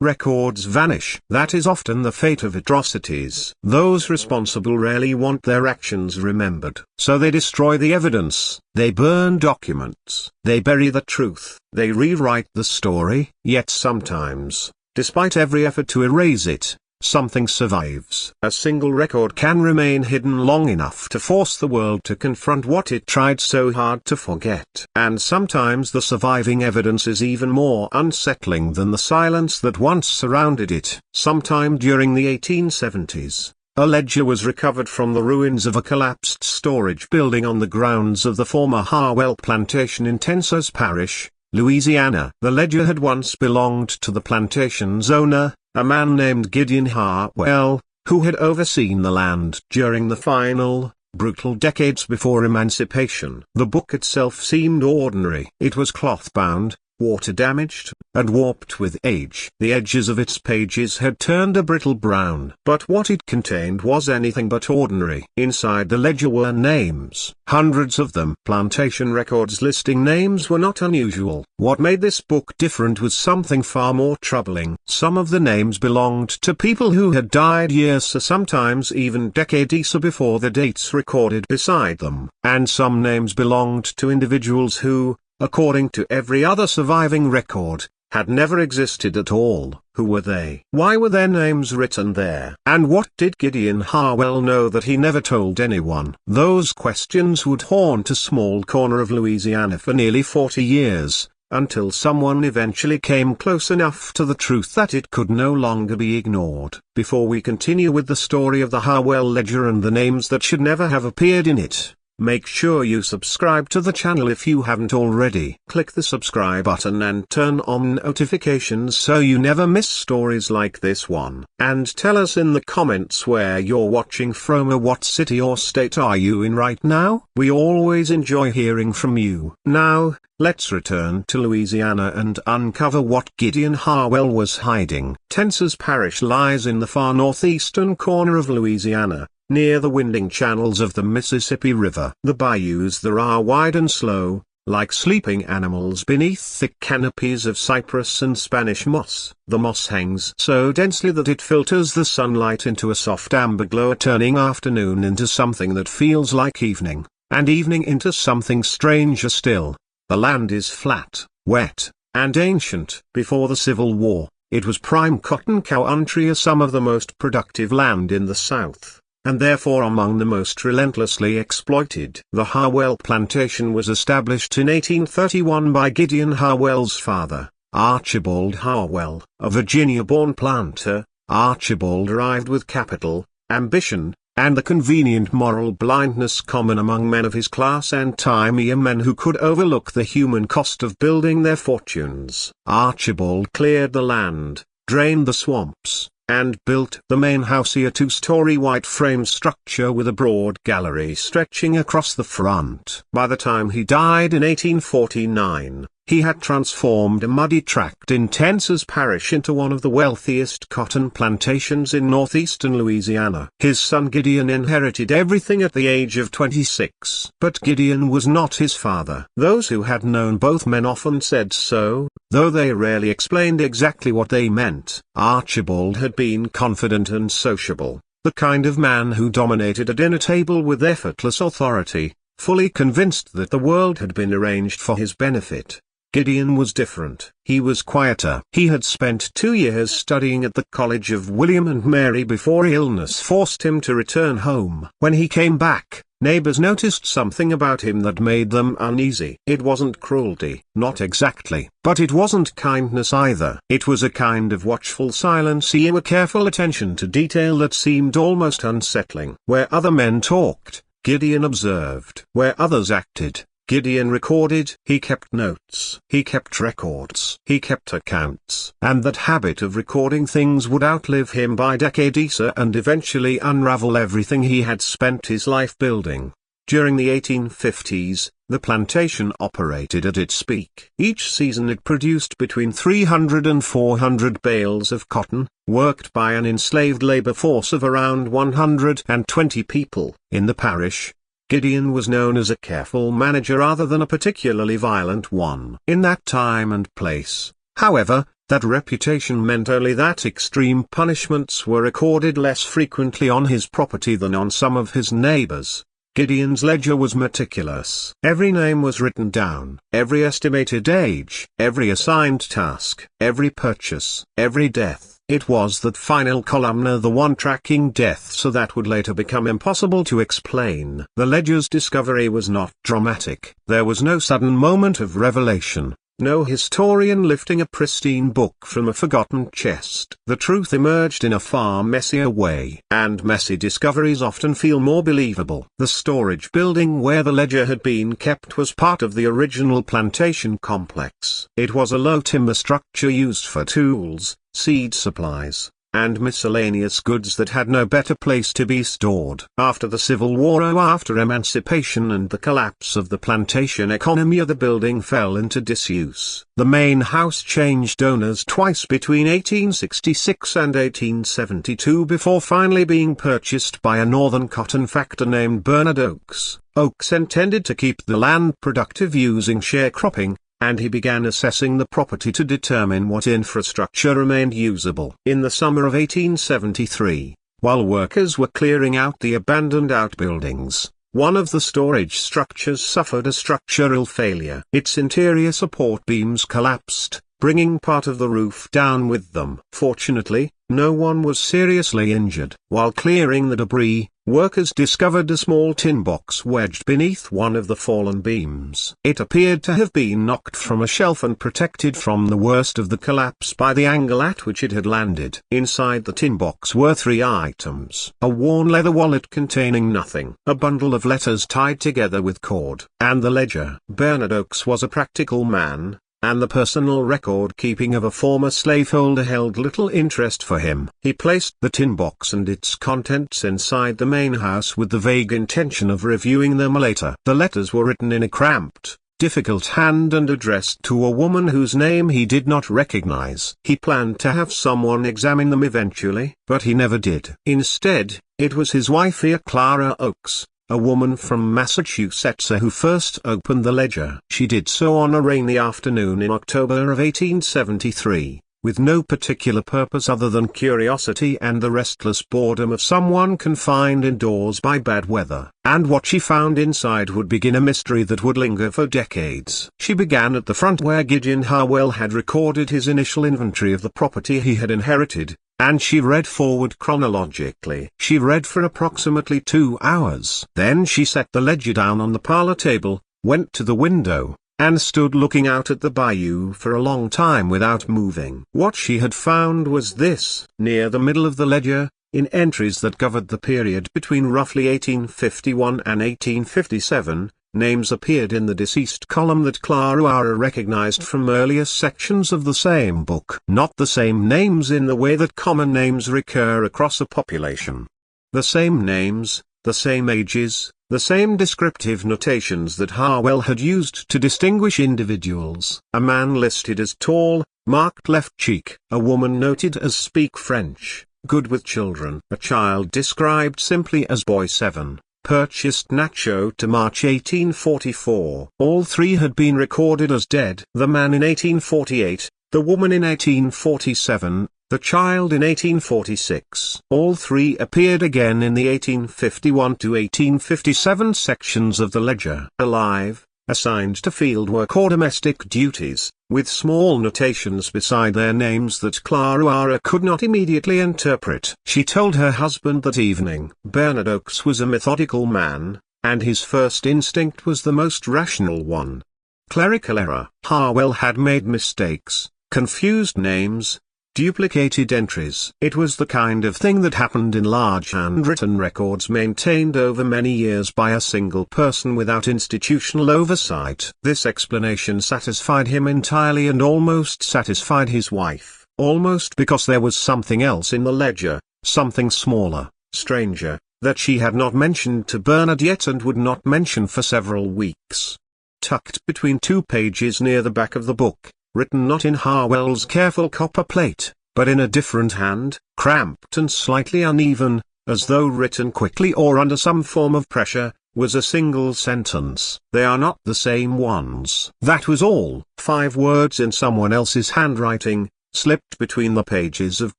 records vanish. That is often the fate of atrocities. Those responsible rarely want their actions remembered. So they destroy the evidence, they burn documents, they bury the truth, they rewrite the story. Yet sometimes, despite every effort to erase it, something survives. A single record can remain hidden long enough to force the world to confront what it tried so hard to forget. And sometimes the surviving evidence is even more unsettling than the silence that once surrounded it. Sometime during the 1870s, a ledger was recovered from the ruins of a collapsed storage building on the grounds of the former Harwell Plantation in Tensas Parish, Louisiana. The ledger had once belonged to the plantation's owner, a man named Gideon Harwell, who had overseen the land during the final, brutal decades before emancipation. The book itself seemed ordinary. It was cloth-bound, water-damaged, and warped with age. The edges of its pages had turned a brittle brown. But what it contained was anything but ordinary. Inside the ledger were names, hundreds of them. Plantation records listing names were not unusual. What made this book different was something far more troubling. Some of the names belonged to people who had died years or sometimes even decades before the dates recorded beside them. And some names belonged to individuals who, according to every other surviving record, had never existed at all. Who were they? Why were their names written there? And what did Gideon Harwell know that he never told anyone? Those questions would haunt a small corner of Louisiana for nearly 40 years, until someone eventually came close enough to the truth that it could no longer be ignored. Before we continue with the story of the Harwell ledger and the names that should never have appeared in it, make sure you subscribe to the channel if you haven't already. Click the subscribe button and turn on notifications so you never miss stories like this one. And tell us in the comments where you're watching from or what city or state are you in right now. We always enjoy hearing from you. Now, let's return to Louisiana and uncover what Gideon Harwell was hiding. Tensas Parish lies in the far northeastern corner of Louisiana, near the winding channels of the Mississippi River. The bayous there are wide and slow, like sleeping animals beneath thick canopies of cypress and Spanish moss. The moss hangs so densely that it filters the sunlight into a soft amber glow, turning afternoon into something that feels like evening, and evening into something stranger still. The land is flat, wet, and ancient. Before the Civil War, it was prime cotton country, some of the most productive land in the South, and therefore among the most relentlessly exploited. The Harwell Plantation was established in 1831 by Gideon Harwell's father, Archibald Harwell. A Virginia-born planter, Archibald arrived with capital, ambition, and the convenient moral blindness common among men of his class and time, men who could overlook the human cost of building their fortunes. Archibald cleared the land, drained the swamps, and built the main house, a two-story white-frame structure with a broad gallery stretching across the front. By the time he died in 1849, he had transformed a muddy tract in Tensas Parish into one of the wealthiest cotton plantations in northeastern Louisiana. His son Gideon inherited everything at the age of 26. But Gideon was not his father. Those who had known both men often said so, though they rarely explained exactly what they meant. Archibald had been confident and sociable, the kind of man who dominated a dinner table with effortless authority, fully convinced that the world had been arranged for his benefit. Gideon was different. He was quieter. He had spent 2 years studying at the College of William and Mary before illness forced him to return home. When he came back, neighbors noticed something about him that made them uneasy. It wasn't cruelty, not exactly, but it wasn't kindness either. It was a kind of watchful silence, a careful attention to detail that seemed almost unsettling. Where other men talked, Gideon observed. Where others acted, Gideon recorded. He kept notes. He kept records. He kept accounts. And that habit of recording things would outlive him by decades and eventually unravel everything he had spent his life building. During the 1850s, the plantation operated at its peak. Each season it produced between 300 and 400 bales of cotton, worked by an enslaved labor force of around 120 people. In the parish, Gideon was known as a careful manager rather than a particularly violent one. In that time and place, however, That reputation meant only that extreme punishments were recorded less frequently on his property than on some of his neighbors. Gideon's ledger was meticulous. Every name was written down, every estimated age, every assigned task, every purchase, every death. It was that final columnar, the one tracking death, so that would later become impossible to explain. The ledger's discovery was not dramatic. There was no sudden moment of revelation. No historian lifting a pristine book from a forgotten chest. The truth emerged in a far messier way, and messy discoveries often feel more believable. The storage building where the ledger had been kept was part of the original plantation complex. It was a low timber structure used for tools, seed supplies, and miscellaneous goods that had no better place to be stored. After the Civil War or after emancipation and the collapse of the plantation economy, the building fell into disuse. The main house changed owners twice between 1866 and 1872 before finally being purchased by a northern cotton factor named Bernard Oakes. Oakes intended to keep the land productive using sharecropping, and he began assessing the property to determine what infrastructure remained usable. In the summer of 1873, while workers were clearing out the abandoned outbuildings, one of the storage structures suffered a structural failure. Its interior support beams collapsed, bringing part of the roof down with them. Fortunately, no one was seriously injured. While clearing the debris, workers discovered a small tin box wedged beneath one of the fallen beams. It appeared to have been knocked from a shelf and protected from the worst of the collapse by the angle at which it had landed. Inside the tin box were 3 items: a worn leather wallet containing nothing, a bundle of letters tied together with cord, and the ledger. Bernard Oakes was a practical man, and the personal record-keeping of a former slaveholder held little interest for him. He placed the tin box and its contents inside the main house with the vague intention of reviewing them later. The letters were written in a cramped, difficult hand and addressed to a woman whose name he did not recognize. He planned to have someone examine them eventually, but he never did. Instead, it was his wife, Clara Oakes, a woman from Massachusetts, who first opened the ledger. She did so on a rainy afternoon in October of 1873, with no particular purpose other than curiosity and the restless boredom of someone confined indoors by bad weather. And what she found inside would begin a mystery that would linger for decades. She began at the front where Gideon Harwell had recorded his initial inventory of the property he had inherited, and she read forward chronologically. She read for approximately 2 hours. Then she set the ledger down on the parlor table, went to the window, and stood looking out at the bayou for a long time without moving. What she had found was this: near the middle of the ledger, in entries that covered the period between roughly 1851 and 1857, names appeared in the deceased column that Clara recognized from earlier sections of the same book. Not the same names in the way that common names recur across a population. The same names, the same ages, the same descriptive notations that Harwell had used to distinguish individuals. A man listed as tall, marked left cheek. A woman noted as speak French, good with children. A child described simply as boy 7. Purchased Nacho to March 1844. All 3 had been recorded as dead. The man in 1848, the woman in 1847, the child in 1846. All 3 appeared again in the 1851 to 1857 sections of the ledger. Alive, assigned to field work or domestic duties, with small notations beside their names that Clara could not immediately interpret. She told her husband that evening. Bernard Oakes was a methodical man, and his first instinct was the most rational one. Clerical error. Harwell had made mistakes, confused names, duplicated entries. It was the kind of thing that happened in large handwritten records maintained over many years by a single person without institutional oversight. This explanation satisfied him entirely and almost satisfied his wife, almost because there was something else in the ledger, something smaller, stranger, that she had not mentioned to Bernard yet and would not mention for several weeks. Tucked between 2 pages near the back of the book, written not in Harwell's careful copper plate, but in a different hand, cramped and slightly uneven, as though written quickly or under some form of pressure, was a single sentence: "They are not the same ones." That was all. 5 words in someone else's handwriting, slipped between the pages of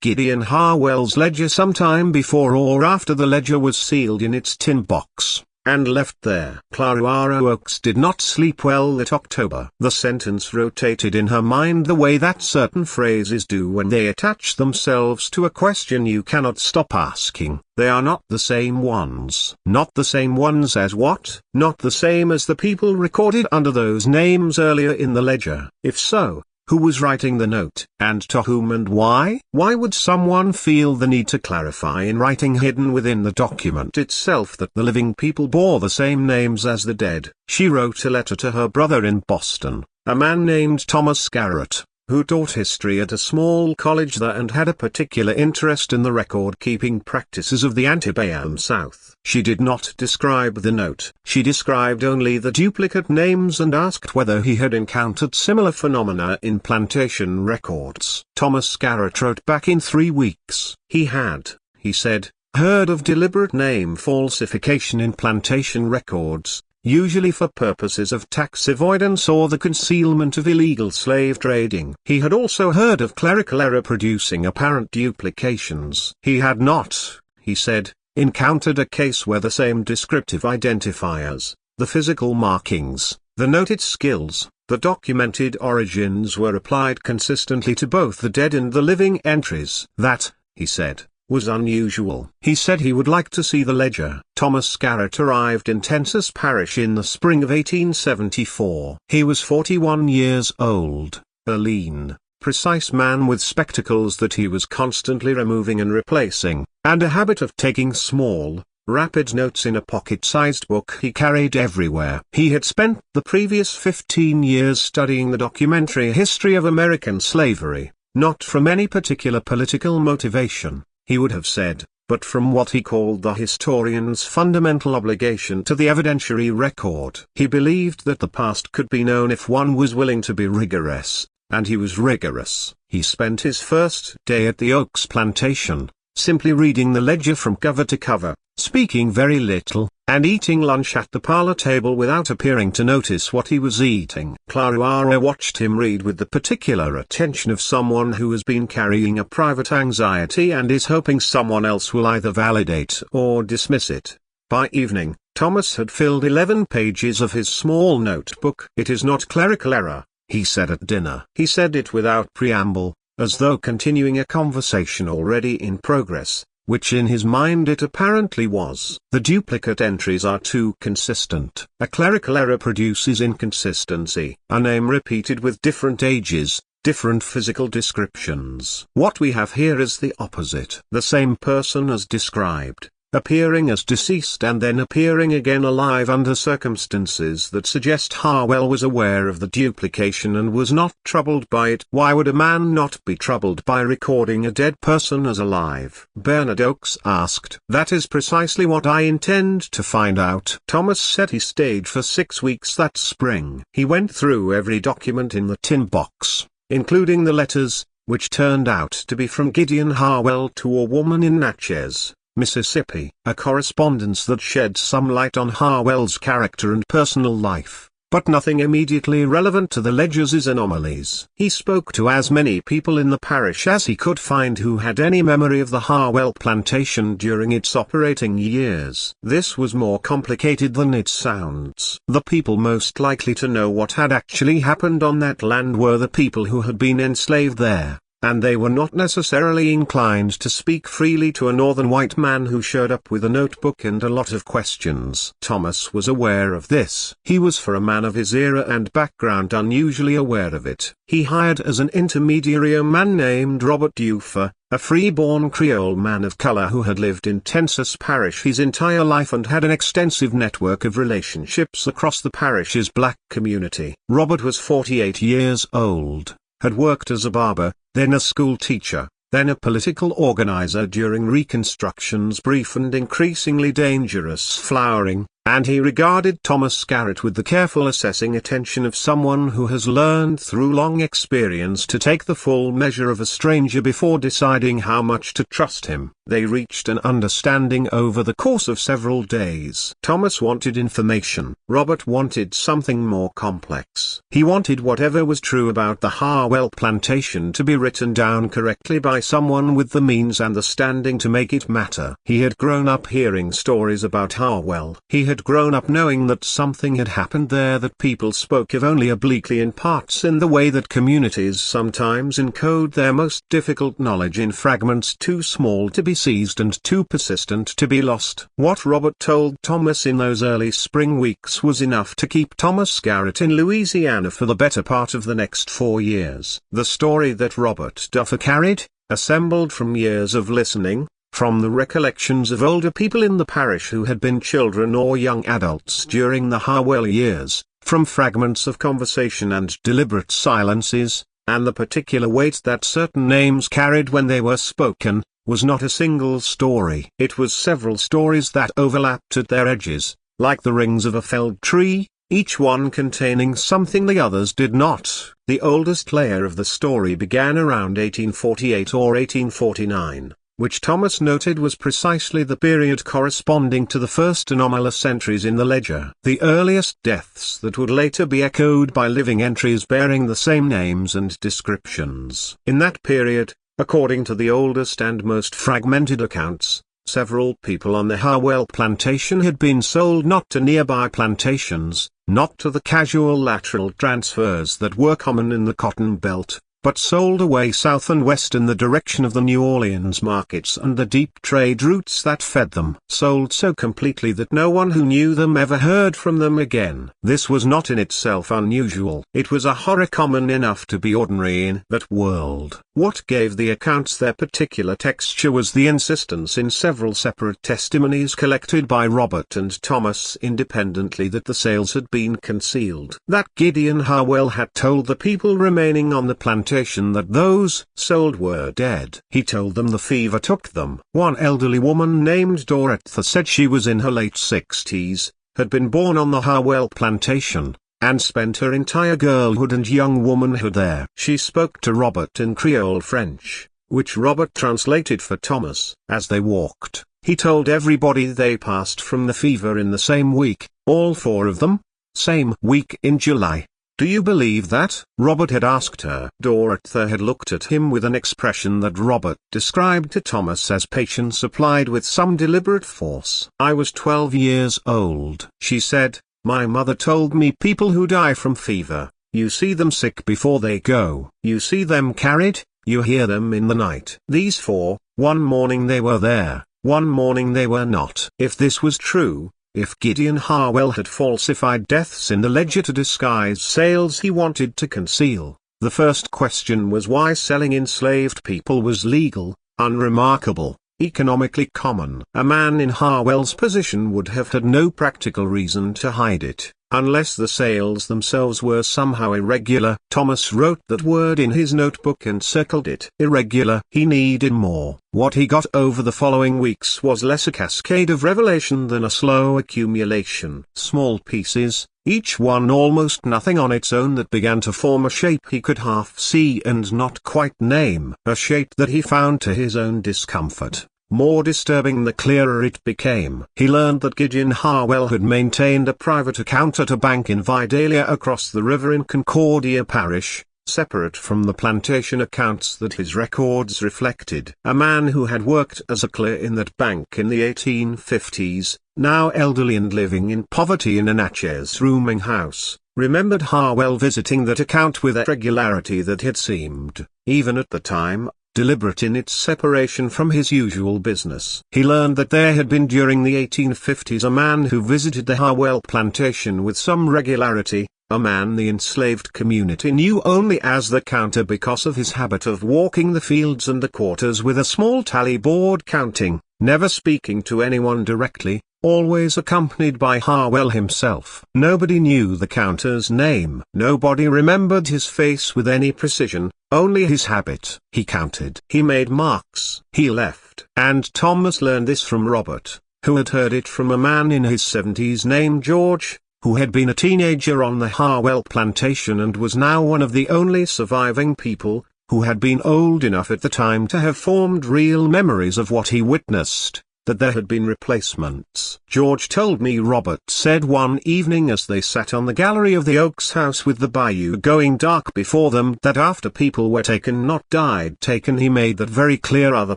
Gideon Harwell's ledger sometime before or after the ledger was sealed in its tin box, and left there. Clara Oakes did not sleep well that October. The sentence rotated in her mind the way that certain phrases do when they attach themselves to a question you cannot stop asking. They are not the same ones. Not the same ones as what? Not the same as the people recorded under those names earlier in the ledger. If so, who was writing the note, and to whom and why? Why would someone feel the need to clarify in writing hidden within the document itself that the living people bore the same names as the dead? She wrote a letter to her brother in Boston, a man named Thomas Garrett, who taught history at a small college there and had a particular interest in the record-keeping practices of the antebellum South. She did not describe the note. She described only the duplicate names and asked whether he had encountered similar phenomena in plantation records. Thomas Garrett wrote back in 3 weeks. He had, he said, heard of deliberate name falsification in plantation records, usually for purposes of tax avoidance or the concealment of illegal slave trading. He had also heard of clerical error producing apparent duplications. He had not, he said, encountered a case where the same descriptive identifiers, the physical markings, the noted skills, the documented origins were applied consistently to both the dead and the living entries. That, he said, was unusual. He said he would like to see the ledger. Thomas Garrett arrived in Tensas Parish in the spring of 1874. He was 41 years old, a lean, precise man with spectacles that he was constantly removing and replacing, and a habit of taking small, rapid notes in a pocket-sized book he carried everywhere. He had spent the previous 15 years studying the documentary history of American slavery, not from any particular political motivation, he would have said, but from what he called the historian's fundamental obligation to the evidentiary record. He believed that the past could be known if one was willing to be rigorous, and he was rigorous. He spent his first day at the Oaks plantation, simply reading the ledger from cover to cover, speaking very little, and eating lunch at the parlor table without appearing to notice what he was eating. Clara watched him read with the particular attention of someone who has been carrying a private anxiety and is hoping someone else will either validate or dismiss it. By evening, Thomas had filled 11 pages of his small notebook. "It is not clerical error," he said at dinner. He said it without preamble, as though continuing a conversation already in progress, which in his mind it apparently was. The duplicate entries are too consistent. A clerical error produces inconsistency. A name repeated with different ages, different physical descriptions. What we have here is the opposite. The same person as described, appearing as deceased and then appearing again alive under circumstances that suggest Harwell was aware of the duplication and was not troubled by it. Why would a man not be troubled by recording a dead person as alive? Bernard Oakes asked. That is precisely what I intend to find out. Thomas said he stayed for 6 weeks that spring. He went through every document in the tin box, including the letters, which turned out to be from Gideon Harwell to a woman in Natchez, Mississippi. A correspondence that shed some light on Harwell's character and personal life, but nothing immediately relevant to the ledger's anomalies. He spoke to as many people in the parish as he could find who had any memory of the Harwell plantation during its operating years. This was more complicated than it sounds. The people most likely to know what had actually happened on that land were the people who had been enslaved there, and they were not necessarily inclined to speak freely to a northern white man who showed up with a notebook and a lot of questions. Thomas was aware of this. He was, for a man of his era and background, unusually aware of it. He hired as an intermediary a man named Robert Duffer, a free-born Creole man of color who had lived in Tensas Parish his entire life and had an extensive network of relationships across the parish's black community. Robert was 48 years old, had worked as a barber, then a school teacher, then a political organizer during Reconstruction's brief and increasingly dangerous flowering, and he regarded Thomas Garrett with the careful assessing attention of someone who has learned through long experience to take the full measure of a stranger before deciding how much to trust him. They reached an understanding over the course of several days. Thomas wanted information. Robert wanted something more complex. He wanted whatever was true about the Harwell plantation to be written down correctly by someone with the means and the standing to make it matter. He had grown up hearing stories about Harwell. He had grown up knowing that something had happened there that people spoke of only obliquely in parts, in the way that communities sometimes encode their most difficult knowledge in fragments too small to be seized and too persistent to be lost. What Robert told Thomas in those early spring weeks was enough to keep Thomas Garrett in Louisiana for the better part of the next 4 years. The story that Robert Duffer carried, assembled from years of listening, from the recollections of older people in the parish who had been children or young adults during the Harwell years, from fragments of conversation and deliberate silences, and the particular weight that certain names carried when they were spoken, was not a single story. It was several stories that overlapped at their edges, like the rings of a felled tree, each one containing something the others did not. The oldest layer of the story began around 1848 or 1849, which Thomas noted was precisely the period corresponding to the first anomalous entries in the ledger. The earliest deaths that would later be echoed by living entries bearing the same names and descriptions. In that period, according to the oldest and most fragmented accounts, several people on the Harwell plantation had been sold not to nearby plantations, not to the casual lateral transfers that were common in the Cotton Belt, but sold away south and west in the direction of the New Orleans markets and the deep trade routes that fed them. Sold so completely that no one who knew them ever heard from them again. This was not in itself unusual. It was a horror common enough to be ordinary in that world. What gave the accounts their particular texture was the insistence in several separate testimonies collected by Robert and Thomas independently that the sales had been concealed. That Gideon Harwell had told the people remaining on the plantation that those sold were dead. He told them the fever took them. One elderly woman named Dorothy said she was in her late 60s, had been born on the Harwell plantation, and spent her entire girlhood and young womanhood there. She spoke to Robert in Creole French, which Robert translated for Thomas. As they walked, he told everybody they passed from the fever in the same week, all 4 of them, same week in July. "Do you believe that?" Robert had asked her. Dorothy had looked at him with an expression that Robert described to Thomas as patience applied with some deliberate force. "I was 12 years old," she said. "My mother told me people who die from fever, you see them sick before they go. You see them carried, you hear them in the night. These 4, one morning they were there, one morning they were not." If this was true, if Gideon Harwell had falsified deaths in the ledger to disguise sales he wanted to conceal, the first question was why selling enslaved people was legal, unremarkable, economically common. A man in Harwell's position would have had no practical reason to hide it, unless the sales themselves were somehow irregular. Thomas wrote that word in his notebook and circled it. Irregular. He needed more. What he got over the following weeks was less a cascade of revelation than a slow accumulation. Small pieces, each one almost nothing on its own, that began to form a shape he could half see and not quite name. A shape that he found to his own discomfort more disturbing the clearer it became. He learned that Gideon Harwell had maintained a private account at a bank in Vidalia across the river in Concordia Parish, separate from the plantation accounts that his records reflected. A man who had worked as a clerk in that bank in the 1850s, now elderly and living in poverty in a Natchez rooming house, remembered Harwell visiting that account with a regularity that had seemed, even at the time, deliberate in its separation from his usual business. He learned that there had been during the 1850s a man who visited the Harwell plantation with some regularity, a man the enslaved community knew only as the counter because of his habit of walking the fields and the quarters with a small tally board counting, never speaking to anyone directly, always accompanied by Harwell himself. Nobody knew the counter's name. Nobody remembered his face with any precision, only his habit. He counted. He made marks. He left. And Thomas learned this from Robert. who had heard it from a man in his 70s named George, who had been a teenager on the Harwell plantation and was now one of the only surviving people who had been old enough at the time to have formed real memories of what he witnessed, that there had been replacements. George told me Robert said one evening as they sat on the gallery of the Oaks house with the bayou going dark before them that after people were taken not died taken, he made that very clear. Other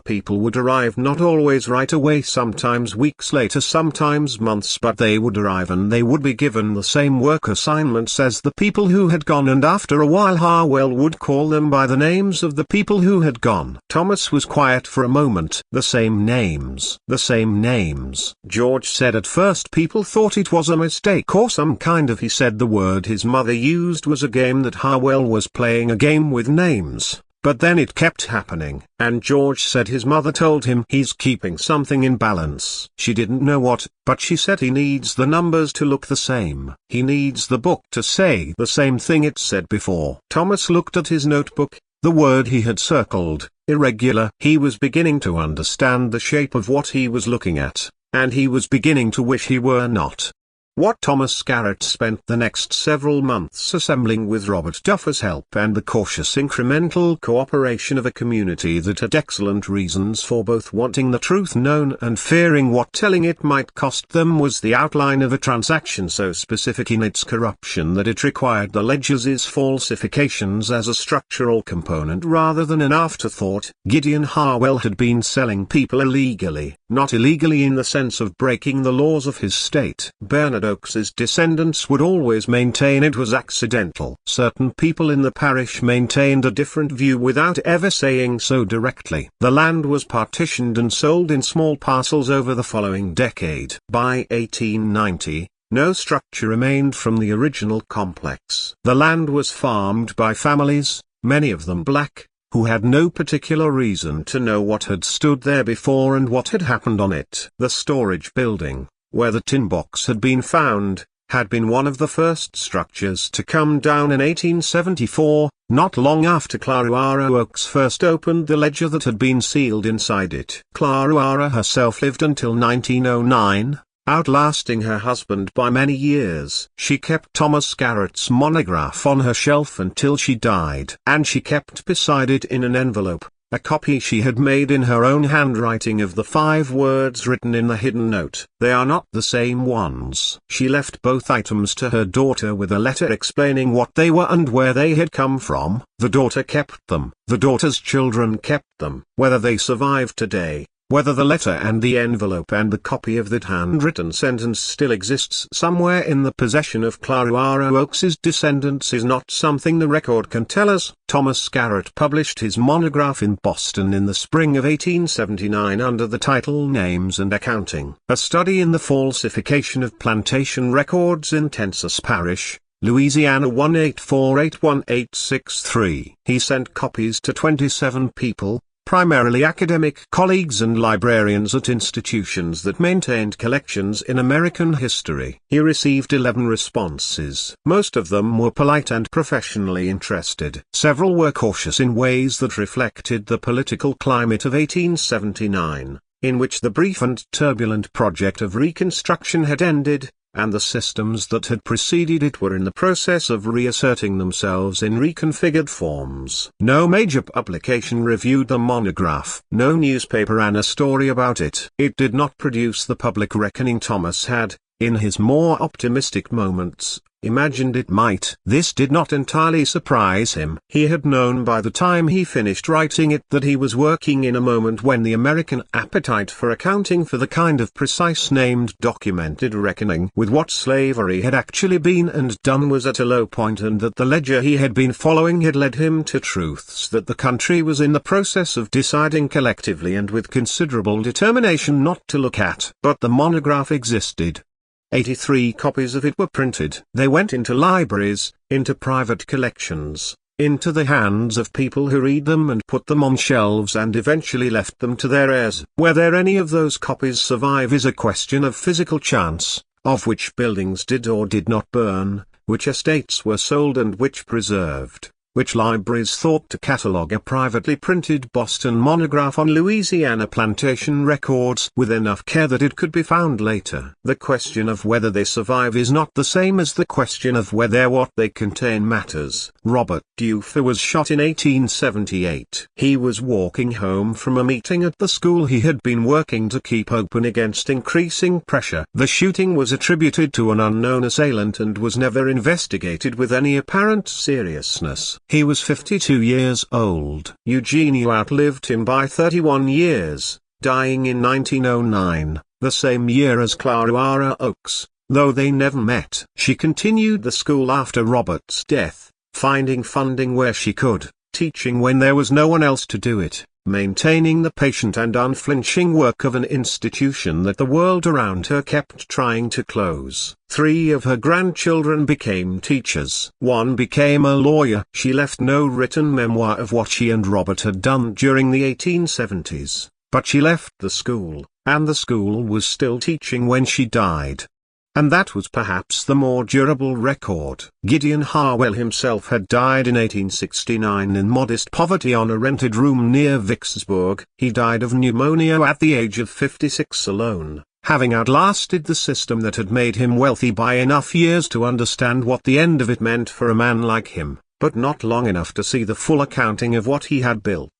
people would arrive, not always right away, sometimes weeks later, sometimes months, but they would arrive and they would be given the same work assignments as the people who had gone, and after a while Harwell would call them by the names of the people who had gone. Thomas was quiet for a moment. The same names. George said at first people thought it was a mistake or some kind of, he said the word his mother used was a game, that Harwell was playing a game with names, but then it kept happening. And George said his mother told him he's keeping something in balance. She didn't know what, but she said he needs the numbers to look the same. He needs the book to say the same thing it said before. Thomas looked at his notebook, the word he had circled, irregular. He was beginning to understand the shape of what he was looking at, and he was beginning to wish he were not. What Thomas Garrett spent the next several months assembling with Robert Duffer's help and the cautious incremental cooperation of a community that had excellent reasons for both wanting the truth known and fearing what telling it might cost them was the outline of a transaction so specific in its corruption that it required the ledger's falsifications as a structural component rather than an afterthought. Gideon Harwell had been selling people illegally, not illegally in the sense of breaking the laws of his state. Bernard Oakes's descendants would always maintain it was accidental. Certain people in the parish maintained a different view without ever saying so directly. The land was partitioned and sold in small parcels over the following decade. By 1890, no structure remained from the original complex. The land was farmed by families, many of them black, who had no particular reason to know what had stood there before and what had happened on it. The storage building, where the tin box had been found, had been one of the first structures to come down in 1874, not long after Claruara Oaks first opened the ledger that had been sealed inside it. Claruara herself lived until 1909, outlasting her husband by many years. She kept Thomas Garrett's monograph on her shelf until she died, and she kept beside it in an envelope a copy she had made in her own handwriting of the 5 words written in the hidden note. They are not the same ones. She left both items to her daughter with a letter explaining what they were and where they had come from. The daughter kept them. The daughter's children kept them. Whether they survive today, whether the letter and the envelope and the copy of that handwritten sentence still exists somewhere in the possession of Claruara Oakes's descendants is not something the record can tell us. Thomas Garrett published his monograph in Boston in the spring of 1879 under the title Names and Accounting, a study in the falsification of plantation records in Tensas Parish, Louisiana 184811863. He sent copies to 27 people, primarily academic colleagues and librarians at institutions that maintained collections in American history. He received 11 responses. Most of them were polite and professionally interested. Several were cautious in ways that reflected the political climate of 1879, in which the brief and turbulent project of Reconstruction had ended, and the systems that had preceded it were in the process of reasserting themselves in reconfigured forms. No major publication reviewed the monograph. No newspaper ran a story about it. It did not produce the public reckoning Thomas had, in his more optimistic moments, imagined it might. This did not entirely surprise him. He had known by the time he finished writing it that he was working in a moment when the American appetite for accounting for the kind of precise named documented reckoning with what slavery had actually been and done was at a low point, and that the ledger he had been following had led him to truths that the country was in the process of deciding collectively and with considerable determination not to look at. But the monograph existed. 83 copies of it were printed. They went into libraries, into private collections, into the hands of people who read them and put them on shelves and eventually left them to their heirs. Whether any of those copies survive is a question of physical chance, of which buildings did or did not burn, which estates were sold and which preserved. which libraries thought to catalog a privately printed Boston monograph on Louisiana plantation records with enough care that it could be found later. The question of whether they survive is not the same as the question of whether what they contain matters. Robert Duffer was shot in 1878. He was walking home from a meeting at the school he had been working to keep open against increasing pressure. The shooting was attributed to an unknown assailant and was never investigated with any apparent seriousness. He was 52 years old. Eugenia outlived him by 31 years, dying in 1909, the same year as Clara Oakes, though they never met. She continued the school after Robert's death, finding funding where she could, teaching when there was no one else to do it, maintaining the patient and unflinching work of an institution that the world around her kept trying to close. 3 of her grandchildren became teachers. One became a lawyer. She left no written memoir of what she and Robert had done during the 1870s, but she left the school, and the school was still teaching when she died. And that was perhaps the more durable record. Gideon Harwell himself had died in 1869 in modest poverty on a rented room near Vicksburg. He died of pneumonia at the age of 56 alone, having outlasted the system that had made him wealthy by enough years to understand what the end of it meant for a man like him, but not long enough to see the full accounting of what he had built.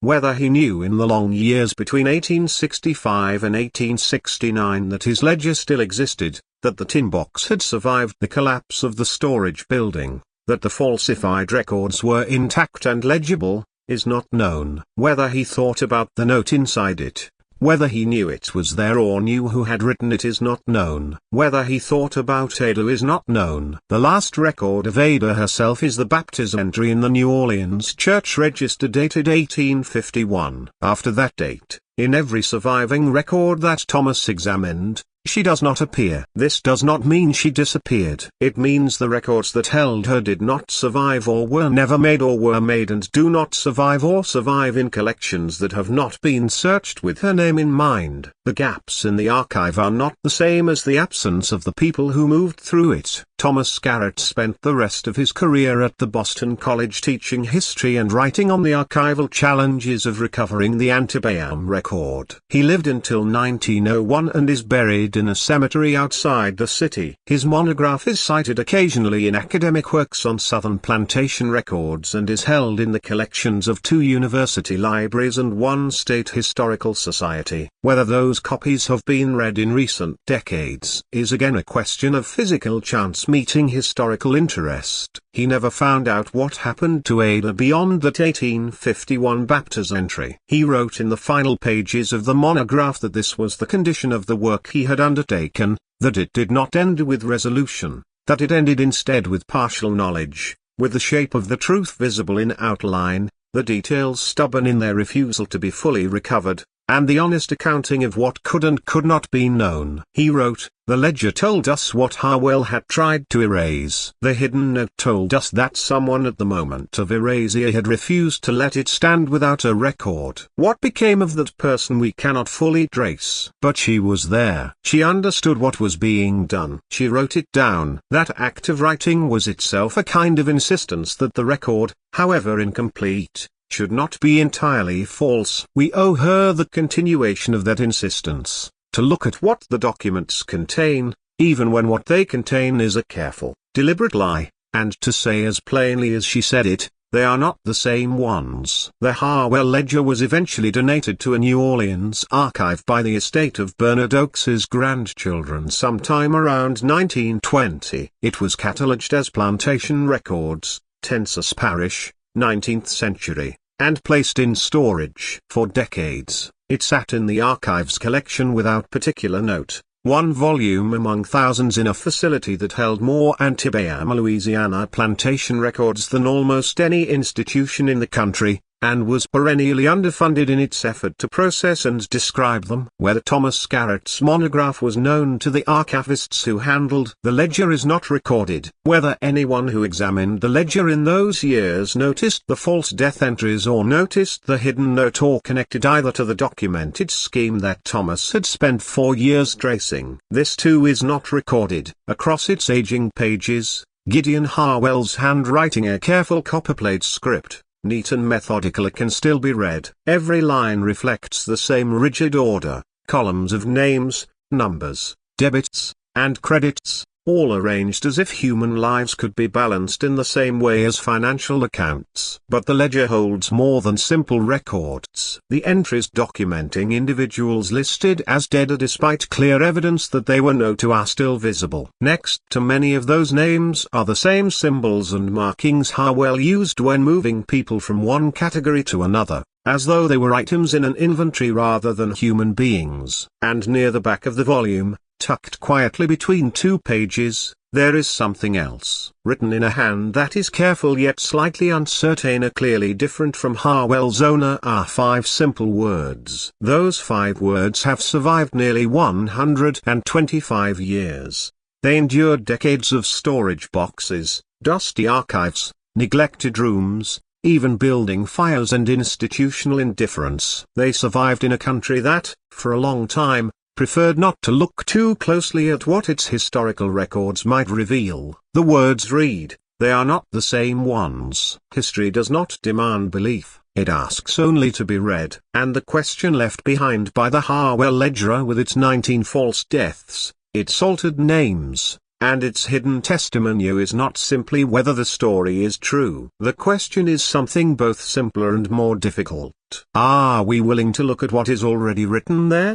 Whether he knew in the long years between 1865 and 1869 that his ledger still existed, that the tin box had survived the collapse of the storage building, that the falsified records were intact and legible, is not known. Whether he thought about the note inside it, whether he knew it was there or knew who had written it is not known. Whether he thought about Ada is not known. The last record of Ada herself is the baptism entry in the New Orleans church register dated 1851. After that date, in every surviving record that Thomas examined, she does not appear. This does not mean she disappeared. It means the records that held her did not survive or were never made or were made and do not survive or survive in collections that have not been searched with her name in mind. The gaps in the archive are not the same as the absence of the people who moved through it. Thomas Garrett spent the rest of his career at the Boston College teaching history and writing on the archival challenges of recovering the antebellum record. He lived until 1901 and is buried in a cemetery outside the city. His monograph is cited occasionally in academic works on Southern plantation records and is held in the collections of 2 university libraries and 1 state historical society. Whether those copies have been read in recent decades is again a question of physical chance meeting historical interest. He never found out what happened to Ada beyond that 1851 baptism entry. He wrote in the final pages of the monograph that this was the condition of the work he had undertaken, that it did not end with resolution, that it ended instead with partial knowledge, with the shape of the truth visible in outline, the details stubborn in their refusal to be fully recovered, and the honest accounting of what could and could not be known. He wrote, "The ledger told us what Harwell had tried to erase. The hidden note told us that someone at the moment of erasure had refused to let it stand without a record. What became of that person we cannot fully trace. But she was there. She understood what was being done. She wrote it down." That act of writing was itself a kind of insistence that the record, however incomplete, should not be entirely false. We owe her the continuation of that insistence, to look at what the documents contain, even when what they contain is a careful, deliberate lie, and to say as plainly as she said it, they are not the same ones. The Harwell ledger was eventually donated to a New Orleans archive by the estate of Bernard Oakes's grandchildren sometime around 1920. It was catalogued as Plantation Records, Tensas Parish, 19th century, and placed in storage. For decades, it sat in the archives collection without particular note, 1 volume among thousands in a facility that held more antebellum Louisiana plantation records than almost any institution in the country, and was perennially underfunded in its effort to process and describe them. Whether Thomas Garrett's monograph was known to the archivists who handled the ledger is not recorded. Whether anyone who examined the ledger in those years noticed the false death entries or noticed the hidden note or connected either to the documented scheme that Thomas had spent 4 years tracing. This too is not recorded. Across its aging pages, Gideon Harwell's handwriting, a careful copperplate script, neat and methodical, it can still be read. Every line reflects the same rigid order, columns of names, numbers, debits, and credits, all arranged as if human lives could be balanced in the same way as financial accounts. But the ledger holds more than simple records. The entries documenting individuals listed as dead, despite clear evidence that they were are still visible. Next to many of those names are the same symbols and markings Harwell used when moving people from one category to another, as though they were items in an inventory rather than human beings. And near the back of the volume, tucked quietly between two pages, there is something else, written in a hand that is careful yet slightly uncertain, clearly different from Harwell's own, are 5 simple words. Those 5 words have survived nearly 125 years. They endured decades of storage boxes, dusty archives, neglected rooms, even building fires and institutional indifference. They survived in a country that, for a long time, preferred not to look too closely at what its historical records might reveal. The words read, they are not the same ones. History does not demand belief, it asks only to be read. And the question left behind by the Harwell ledger, with its 19 false deaths, its altered names, and its hidden testimony, is not simply whether the story is true. The question is something both simpler and more difficult. Are we willing to look at what is already written there?